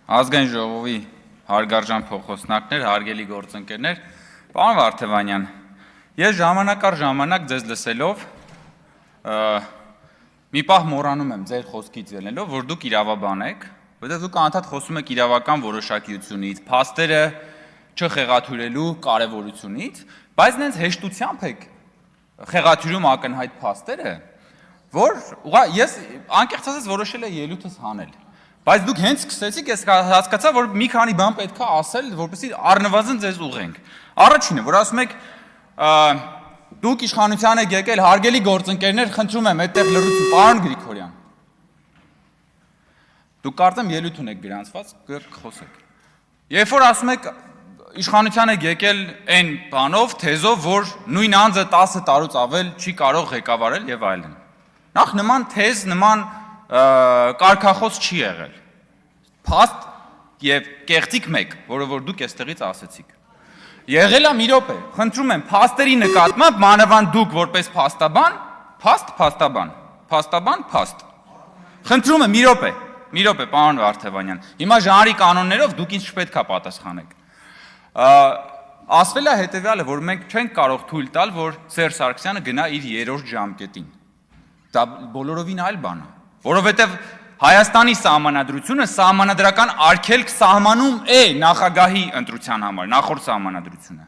Ազգային ժողովի հարգարժան փոխոսնակներ, հարգելի գործընկերներ, պարոն Վարդևանյան, ես ժամանակ առ ժամանակ ձեզ լսելով մի պահ մոռանում եմ ձեր խոսքից ելնելով, որ դուք իրավաբան եք, որտեղ դուք անդադ խոսում եք իրավական որոշակիությունից, փաստերը չխեղաթյուրելու կարևորությունից, բայց նենց հեշտությամբ եք խեղաթյուրում ակնհայտ փաստերը, որ ես անկեղծ ասած որոշել եմ ելույթս հանել։ Բայց դուք հենց սկսեցիք, ես հասկացա, որ մի քանի բան պետք է ասել, որպեսզի առնվազն ձեզ ուղենք։ Առաջինը, որ ասում եք, դուք իշխանության եք եկել, հարգելի գործընկերներ, խնդրում եմ, այդտեղ լռություն, պարոն Գրիգորյան։ Դուք կարծեմ ելույթ ունեք գրանցված, կխոսեք։ Երբ որ ասում եք իշխանության եք եկել այն բանով, թեզով, որ նույն անձը 10 տարուց ավել չի կարող ղեկավարել եւ այլն։ Նախ նման թեզ, նման կարգախոս չի եղել։ Փաստ եւ կեղծիք մեկ, որը որ դուք այստեղից ասեցիք։ Եղել է մի րոպե, խնդրում եմ, փաստերի նկատմամբ մանավանդ դուք որպես փաստաբան, փաստաբան, փաստ։ Խնդրում եմ մի րոպե, պարոն Վարդևանյան։ Հիմա ժանրի կանոններով դուք ինձ չպետք է պատասխանեք։ Ասվել է հետեւյալը, որ մենք չենք կարող թույլ տալ, որ Սերժ Սարգսյանը գնա իր երրորդ ժամկետին։ Դա բոլորովին այլ բան է, որովհետև Հայաստանի սահմանադրությունը սահմանադրական արգելք սահմանում է նախագահի ընտրության համար, նախորդ սահմանադրությունը։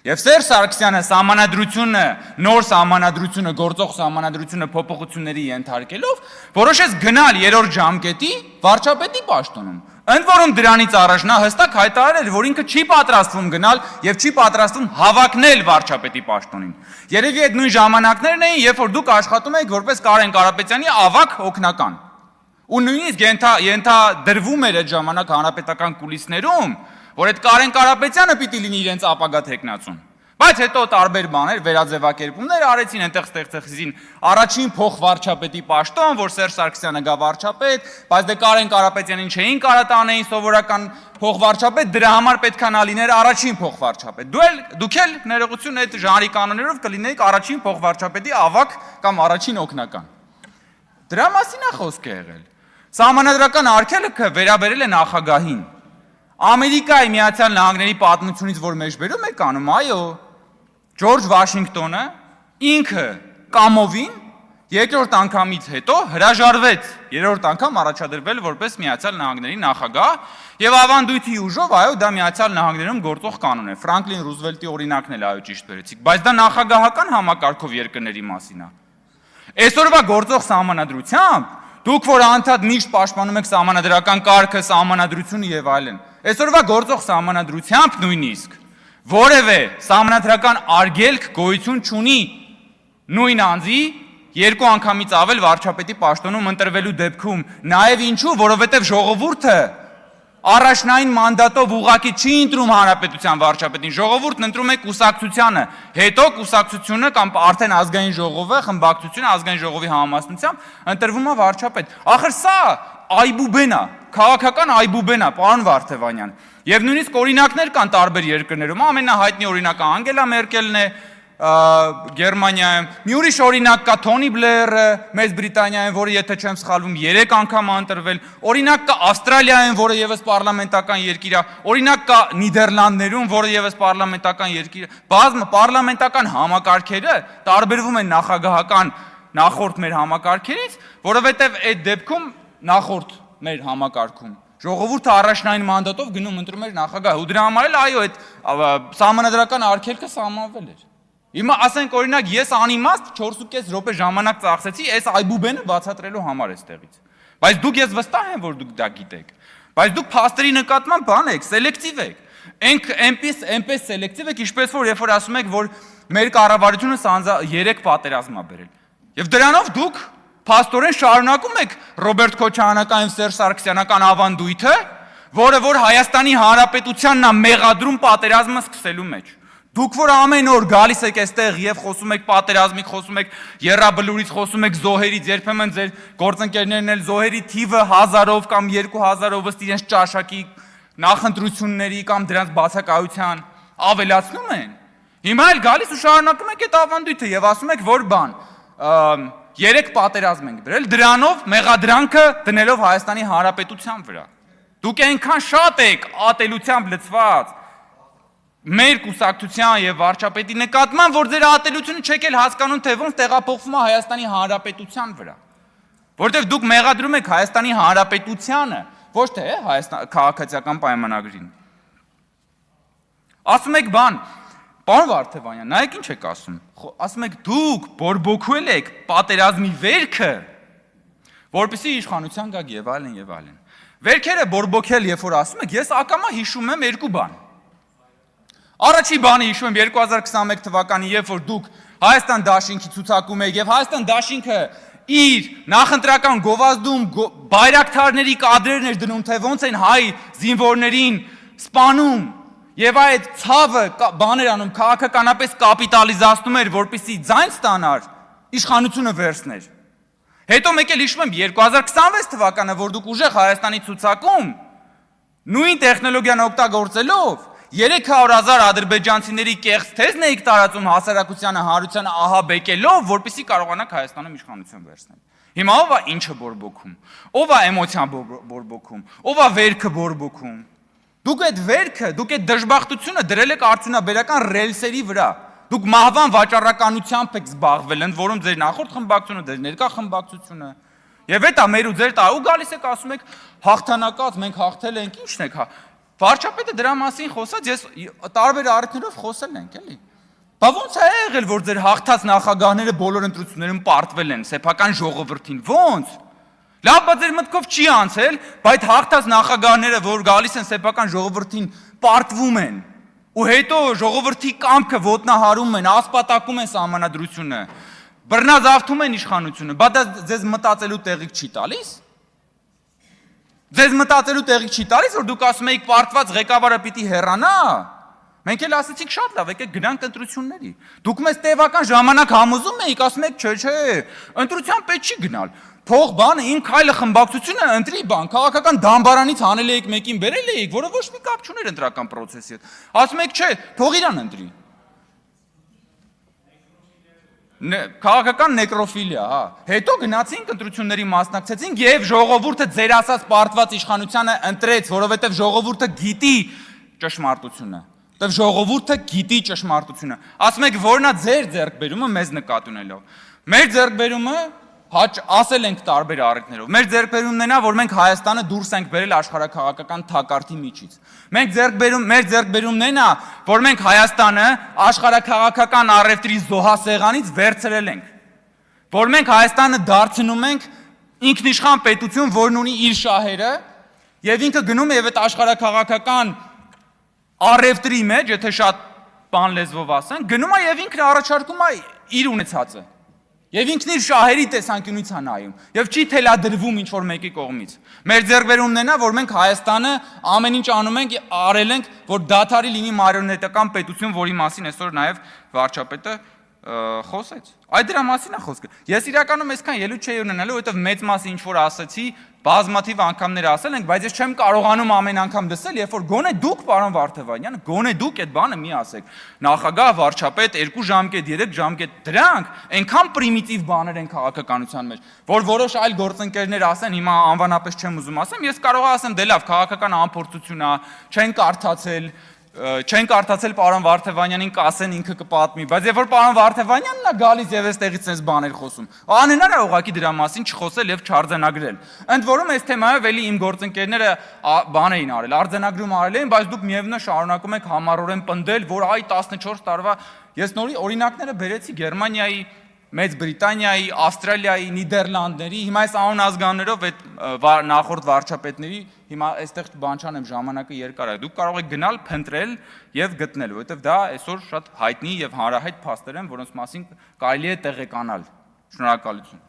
Եվ Սերժ Սարգսյանը սահմանադրությունը, նոր սահմանադրությունը, գործող սահմանադրությունը փոփոխությունների ենթարկելով, որոշեց գնալ երրորդ ժամկետի վարչապետի պաշտոնում։ Ընդ որում դրանից առաջ նա հստակ հայտարարել էր, որ ինքը չի պատրաստվում գնալ եւ չի պատրաստվում հավակնել վարչապետի պաշտոնին։ Երևի այդ նույն ժամանակներն էին, երբ որ դուք աշխատում եք որպես Կարեն Կարապետյանի ավագ օգնական։ Ու նույնիսկ ենթադրվում էր այդ ժամանակ հանրապետական կուլիսներում, որ այդ Կարեն Կարապետյանը պիտի լինի իրենց ապագա թեկնածուն։ Բայց հետո տարբեր բաներ, վերաձևակերպումներ արեցին, այնտեղ ստեղծեցին առաջին փոխվարչապետի պաշտոն, որ Սերժ Սարգսյանը գա վարչապետ, բայց դե Կարեն Կարապետյանին չէին կարա տանեին սովորական փոխվարչապետ, դրա համար պետք է նա լիներ առաջին փոխվարչապետ։ Դուք էլ ներողություն այդ ժանրի կանոններով կլինեիք առաջին փոխվարչապետի ավագ կամ առաջին օգնական։ Դրա մասին է խոսքը եղել։ Սահմանադրական արգելքը վերաբերել է նախագահին։ Ամերիկայի Միացյալ Նահանգների պատմությունից որ մեջբերում եք անում, այո, Ջորջ Վաշինգտոնը ինքը կամովին երկրորդ անգամից հետո հրաժարվեց երրորդ անգամ առաջադրվել որպես Միացյալ Նահանգների նախագահ եւ ավանդույթի ուժով, այո, դա Միացյալ Նահանգներում գործող կանոն է։ Ֆրանկլին Ռուզվելտի օրինակն էլ այո ճիշտ վերեցիք, բայց դա նախագահական համակարգով երկրների մասին է։ Այսօրվա գործող սահմանադրությամբ դուք որ անդադ միշտ պաշտպանում եք սահմանադրական կարգը, սահմանադրությունը եւ այլն։ Այսօրվա գործող սահմանադրությամբ նույնիսկ որևէ սահմանադրական արգելք գոյություն չունի նույն անձի երկու անգամից ավել վարչապետի պաշտոնում ընտրվելու դեպքում, նաեւ ինչու, որովհետեւ ժողովուրդը առաջնային մանդատով ուղղակի չի ընտրում հանրապետության վարչապետին, ժողովուրդն ընտրում է կուսակցությանը, հետո կուսակցությունը կամ արդեն ազգային ժողովը, խմբակցությունը ազգային ժողովի համամասնությամբ ընտրվում է վարչապետ։ Ախր սա այբուբեն է, քաղաքական այբուբեն է, պարոն Վարդևանյան։ Եվ նույնիսկ օրինակներ կան տարբեր երկրներում, ամենահայտնի օրինակը Անգելա Մերկելն է Գերմանիայում, մի ուրիշ օրինակ կա Թոնի Բլերը Մեծ Բրիտանիայում, որը եթե չեմ սխալվում 3 անգամ է ընտրվել, օրինակ կա Ավստրալիայում, որը եւս պարլամենտական երկիր է, օրինակ կա Նիդերլանդներում, որը եւս պարլամենտական երկիր է։ Բազմը պարլամենտական համակարգերը տարբերվում են նախագահական նախորդ մեր համակարգերից, որովհետեւ այդ դեպքում նախորդ մեր համակարգում ժողովուրդը առաջնային մանդատով գնում ընտրում էր նախագահ, ու դրա համար էլ այո, այդ սահմանադրական արգելքը սահմանվել էր։ Հիմա ասենք օրինակ ես անիմաստ 4.5 րոպե ժամանակ ծախսեցի այս այբուբենը բացատրելու համար էստեղից։ Բայց դուք ես վստահ եմ, որ դուք դա գիտեք։ Բայց դուք փաստերի նկատմամբ բան եք, սելեկտիվ եք։ Այնպես սելեկտիվ եք, ինչպես որ երբ որ ասում եք, որ մեր կառավարությունը 3 պատերազմ է բերել։ Եվ դրանով դուք փաստորեն շարունակում եք Ռոբերտ Քոչարյանական եւ Սերժ Սարգսյանական ավանդույթը, որը որ Հայաստանի Հանրապետությանն է մեղադրում պատերազմը սկսելու մեջ։ Դուք որ ամեն օր գալիս եք այստեղ եւ խոսում եք պատերազմից, խոսում եք եռաբլուրից, խոսում եք զոհերից, երբեմն ձեր գործընկերներն էլ զոհերի թիվը 1000-ով կամ 2000-ով ըստ իրենց ճաշակի նախընտրությունների կամ դրանց բացակայության ավելացնում են։ Հիմա էլ գալիս ու շարունակում եք այդ ավանդույթը եւ ասում եք, որ բան 3 պատերազմ ենք բերել, դրանով մեղադրանքը դնելով Հայաստանի Հանրապետության վրա։ Դուք այնքան շատ եք ատելությամբ լցված մեր կուսակցության եւ վարչապետի նկատմամբ, որ ձեր ատելությունը չեք էլ հասկանում, թե ոնց տեղափոխվում է Հայաստանի Հանրապետության վրա։ Որտեւ դուք մեղադրում եք Հայաստանի Հանրապետությանը, ոչ թե Հայաստան քաղաքացիական պայմանագրին։ Ասում եք բան, պարոն Վարդևանյան, նայեք ինչ եք ասում։ Ասում եք դուք բորբոքվել եք պատերազմի վերքը, որպեսզի իշխանության գաք եւ այլն եւ այլն։ Վերքերը բորբոքել, երբ որ ասում եք, ես ակամա հիշում եմ երկու բան։ Առաջի բանը հիշում եմ 2021 թվականի, երբ որ դուք Հայաստան դաշինքի ցուցակում եք եւ Հայաստան դաշինքը իր նախընտրական գովազդում բայրակթարների կադրերն էր դնում, թե ոնց են հայ զինվորներին սպանում եւ այդ ցավը բաներ անում, քաղաքականապես կապիտալիզացնում էր, որպեսզի ձայն ստանար, իշխանությունը վերցներ։ Հետո մեկ էլ հիշում եմ 2026 թվականը, որ դուք ուժեղ Հայաստանի ցուցակում նույն տեխնոլոգիան օգտագործելով 300,000 ադրբեջանցիների կեղծ թեզն էիք տարածում հասարակությանը, հանրությանը ահաբեկելով, որպեսզի կարողանաք Հայաստանում իշխանություն վերցնել։ Հիմա ով է ինչը բորբոքում, ով է էմոցիան բորբոքում, ով է վերքը բորբոքում։ Դուք այդ վերքը, դուք այդ դժբախտությունը դրել եք արդյունաբերական ռելսերի վրա։ Դուք մահվան վաճառականությամբ եք զբաղվել, ընդ որում ձեր նախորդ խմբակցությունը, ձեր ներկա խմբակցությունը։ Եվ այդ է մեր ու ձեր ու գալիս եք ասում եք հաղթանակած, մենք հաղթել ենք, ի՞նչն եք։ Վարչապետը դրա մասին խոսած, ես տարբեր առիթներով խոսել ենք, էլի։ Բա ոնց է եղել, որ ձեր հաղթած նախագահները բոլոր ընտրություններում պարտվել են սեփական ժողովրդին, ոնց։ Լավ, բայց ձեր մտքով չի անցել, բայց հաղթած նախագահները, որ գալիս են սեփական ժողովրդին, պարտվում են։ Ու հետո ժողովրդի կամքը ոտնահարում են, ասպատակում են սահմանադրությունը, բռնազավթում են իշխանությունը, բա դա ձեզ մտածելու տեղիք չի տալիս։ Ձեզ մտածելու տեղիք չի տալիս, որ դուք ասում եք պարտված ղեկավարը պիտի հեռանա։ Մենք էլ ասեցինք շատ լավ, եկեք գնանք ընտրությունների։ Դուք մեզ տևական ժամանակ համոզում եք, ասում եք, չէ, ընտրության պետք չի գնալ։ Թող բանը իմ քայլը խմբակցությունը ընտրի բան, քաղաքական դամբարանից հանել եք մեկին բերել եք, որը ոչ մի կապ չուներ ընտրական process-ի հետ։ Ասում եք, չէ, թող իրան ընտրի։ Քաղաքական նեկրոֆիլիա, հա։ Հետո գնացինք ընտրությունների մասնակցեցինք եւ ժողովուրդը ձեր ասած պարտված իշխանությանը ընտրեց, որովհետեւ ժողովուրդը գիտի ճշմարտությունը։ Որովհետեւ ժողովուրդը գիտի ճշմարտությունը։ Ասում եք, որն է ձեր ձեռքբերումը մեզ նկատի ունելով։ Մեր ձեռքբերումը ասել ենք տարբեր առիթներով։ Մեր ձեռքբերումն է նա, որ մենք Հայաստանը դուրս ենք բերել աշխարհաքաղաքական թակարդի միջից։ Մեր ձեռքբերումն է նա, որ մենք Հայաստանը աշխարհաքաղաքական առևտրի զոհասեղանից վերցրել ենք։ Որ մենք Հայաստանը դարձնում ենք ինքնիշխան պետություն, որն ունի իր շահերը, եւ ինքը գնում է եւ այդ աշխարհաքաղաքական առևտրի մեջ, եթե շատ բան լեզվով ասեն, գնում է եւ ինքն առաջարկում է իր ունեցածը։ Եվ ինքն իր շահերի տեսանկյունից է նայում, եւ չի թելադրվում ինչ-որ մեկի կողմից։ Մեր ձեռքբերումն է նա, որ մենք Հայաստանը ամեն ինչ անում ենք, արել ենք, որ դադարի լինի մարիոնետական պետություն, որի մասին այսօր նաեւ վարչապետը խոսեց։ Այդ դրա մասին է խոսքը։ Ես իրականում այսքան ելույթ չէի ունենալու, որովհետեւ մեծ մասը ինչ որ ասացի, բազմաթիվ անգամներ ասել ենք, բայց ես չեմ կարողանում ամեն անգամ դասել, երբ որ գոնե դուք, պարոն Վարդևանյան, գոնե դուք այդ բանը մի ասեք։ Նախագահ, վարչապետ, 2 ժամկետ, 3 ժամկետ, դրանք այնքան պրիմիտիվ բաներ են քաղաքականության մեջ, որ որոշ այլ գործընկերներ ասեն, հիմա անվանապես չեմ ուզում ասեմ, ես կարող եմ ասեմ, դե լավ, քաղաքական անփորձություն է, չեն կարդացել պարոն Վարդևանյանին կասեն ինքը կպատմի, բայց երբ որ պարոն Վարդևանյանն է գալիս եւ այստեղից այս բաներ խոսում, անհնար է ուղղակի դրա մասին չխոսել եւ չարձանագրել։ Ընդ որում այս թեմայով էլի իմ գործընկերները բան էին արել, արձանագրում արել էին, բայց դուք միևնույն է շարունակում եք համառորեն պնդել, որ այ 14 տարվա ես նորի օրինակները բերեցի Գերմանիայի, Մեծ Բրիտանիայի, Ավստրալիայի, Նիդերլանդների, հիմա այս անուն ազգաններով այդ նախորդ վարչապետների, հիմա այստեղ բան չանեմ, ժամանակը երկար է։ Դուք կարող եք գնալ, փնտրել եւ գտնել, որովհետեւ դա այսօր շատ հայտնի եւ հանրահայտ փաստեր են, որոնց մասին կարելի է տեղեկանալ։ Շնորհակալություն։